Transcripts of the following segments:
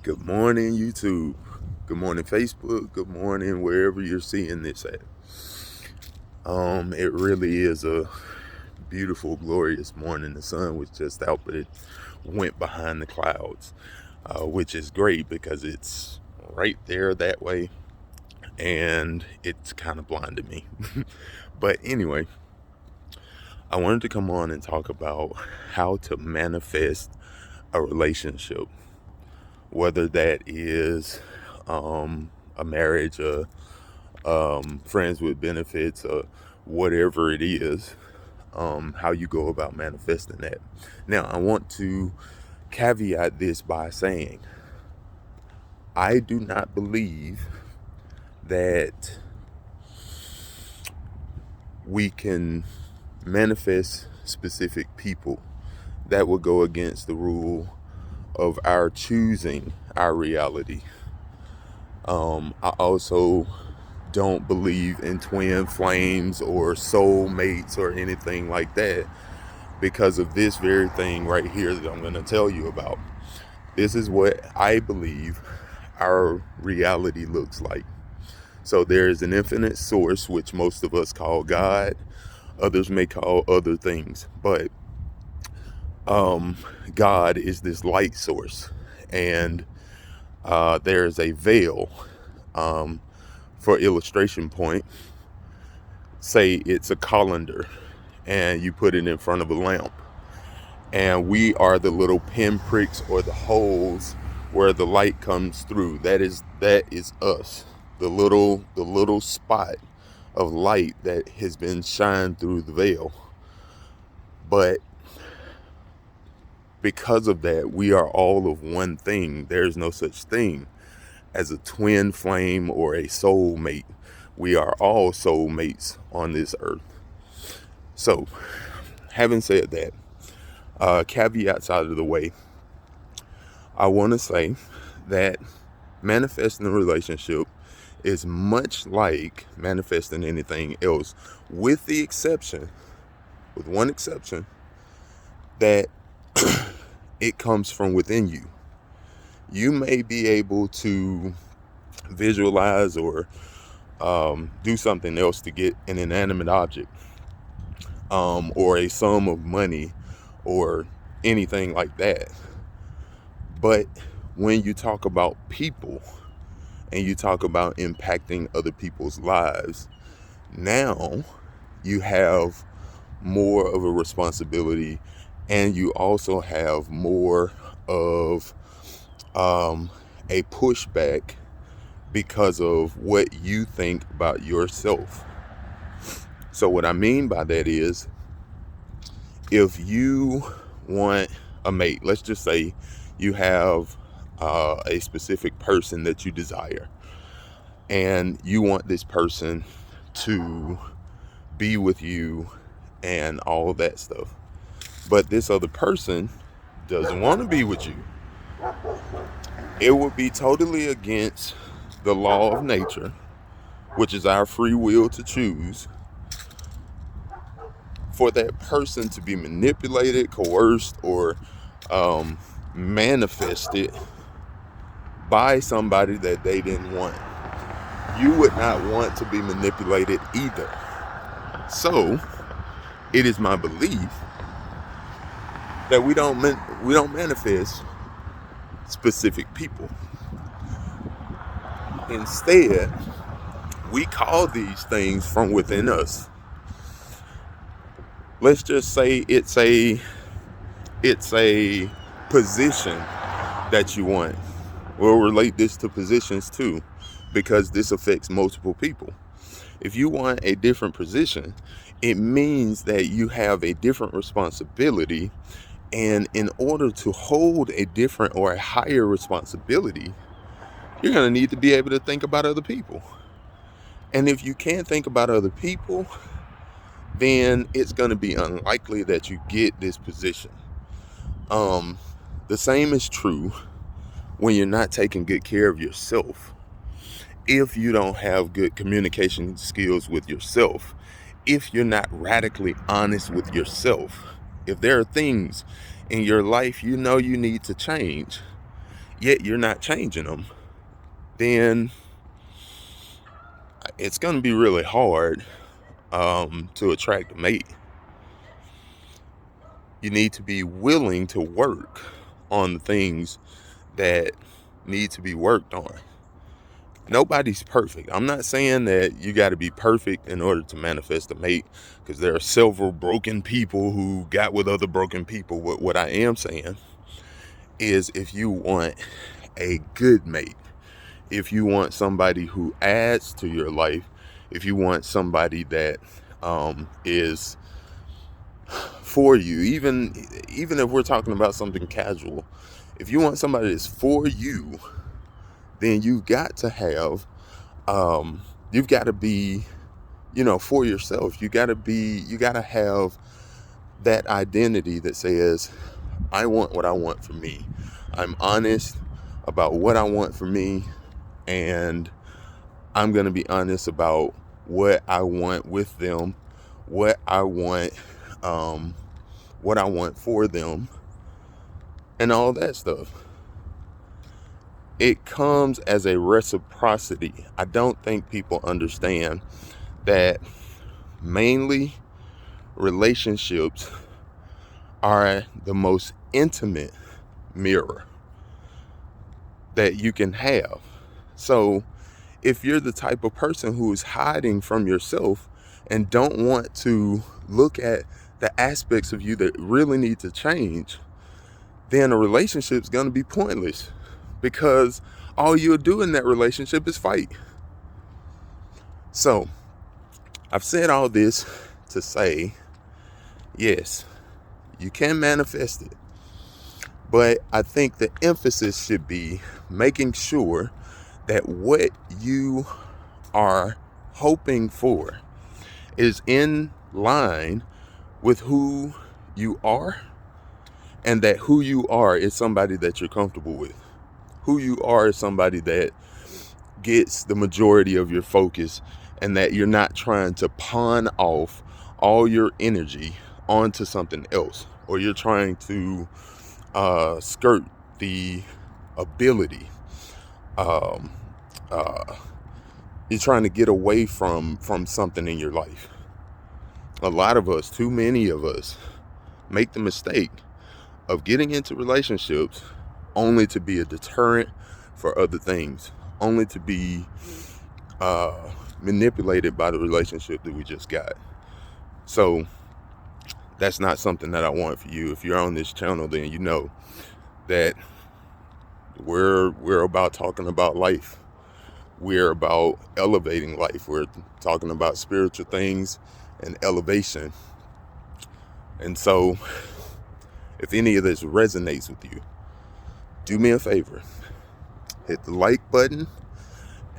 Good morning, YouTube. Good morning, Facebook. Good morning, wherever you're seeing this at. It really is a beautiful, glorious morning. The sun was just out, but it went behind the clouds, which is great because it's right there that way, and it's kind of blinded me. But anyway, I wanted to come on and talk about how to manifest a relationship, whether that is a marriage, friends with benefits, whatever it is, how you go about manifesting that. Now, I want to caveat this by saying I do not believe that we can manifest specific people. That would go against the rule of our choosing our reality. I also don't believe in twin flames or soulmates or anything like that because of this very thing right here that I'm going to tell you about. This is what I believe our reality looks like. So there is an infinite source, which most of us call God. Others may call other things, but God is this light source, and there's a veil. For illustration point, say it's a colander and you put it in front of a lamp, and we are the little pinpricks or the holes where the light comes through. That is us, the little spot of light that has been shined through the veil. But because of that, we are all of one thing. There's no such thing as a twin flame or a soulmate. We are all soulmates on this earth. So, having said that, caveats out of the way, I want to say that manifesting a relationship is much like manifesting anything else, with one exception, that it comes from within you. You may be able to visualize or do something else to get an inanimate object, or a sum of money or anything like that. But when you talk about people and you talk about impacting other people's lives, now you have more of a responsibility, and you also have more of a pushback because of what you think about yourself. So what I mean by that is, if you want a mate, let's just say you have a specific person that you desire, and you want this person to be with you and all that stuff, but this other person doesn't want to be with you. It would be totally against the law of nature, which is our free will to choose, for that person to be manipulated, coerced, or manifested by somebody that they didn't want. You would not want to be manipulated either. So it is my belief that we don't manifest specific people. Instead, we call these things from within us. Let's just say it's a position that you want. We'll relate this to positions too, because this affects multiple people. If you want a different position, it means that you have a different responsibility. And in order to hold a different or a higher responsibility, you're going to need to be able to think about other people. And if you can't think about other people, then it's going to be unlikely that you get this position. The same is true when you're not taking good care of yourself. If you don't have good communication skills with yourself, if you're not radically honest with yourself, if there are things in your life you know you need to change, yet you're not changing them, then it's going to be really hard to attract a mate. You need to be willing to work on the things that need to be worked on. Nobody's perfect. I'm not saying that you got to be perfect in order to manifest a mate, because there are several broken people who got with other broken people. What I am saying is, if you want a good mate, if you want somebody who adds to your life, if you want somebody that is for you, even if we're talking about something casual, if you want somebody that's for you, then you've got to have you've got to be, for yourself. You got to have that identity that says, I want what I want for me. I'm honest about what I want for me, and I'm going to be honest about what I want with them, what I want for them, and all that stuff. It comes as a reciprocity. I don't think people understand that mainly relationships are the most intimate mirror that you can have. So if you're the type of person who is hiding from yourself and don't want to look at the aspects of you that really need to change, then a relationship's going to be pointless, because all you'll do in that relationship is fight. So I've said all this to say, yes, you can manifest it, but I think the emphasis should be making sure that what you are hoping for is in line with who you are, and that who you are is somebody that you're comfortable with. Who you are is somebody that gets the majority of your focus, and that you're not trying to pawn off all your energy onto something else, or you're trying to skirt the ability. You're trying to get away from something in your life. A lot of us, too many of us, make the mistake of getting into relationships only to be a deterrent for other things, only to be manipulated by the relationship that we just got. So that's not something that I want for you. If you're on this channel, then you know that we're about talking about life. We're about elevating life. We're talking about spiritual things and elevation. And so if any of this resonates with you, do me a favor, hit the like button,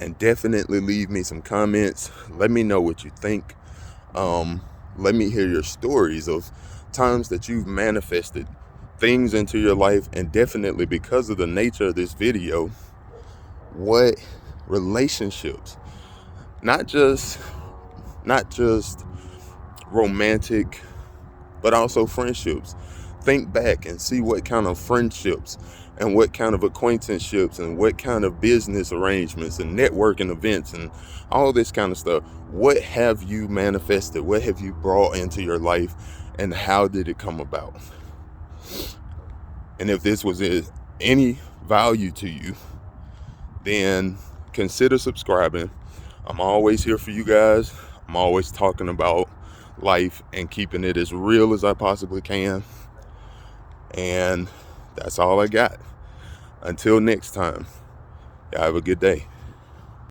and definitely leave me some comments. Let me know what you think. Let me hear your stories of times that you've manifested things into your life, and definitely, because of the nature of this video, what relationships, not just romantic, but also friendships. Think back and see what kind of friendships and what kind of acquaintanceships and what kind of business arrangements and networking events and all this kind of stuff. What have you manifested? What have you brought into your life, and how did it come about? And if this was any value to you, then consider subscribing. I'm always here for you guys. I'm always talking about life and keeping it as real as I possibly can. And that's all I got. Until next time, y'all have a good day.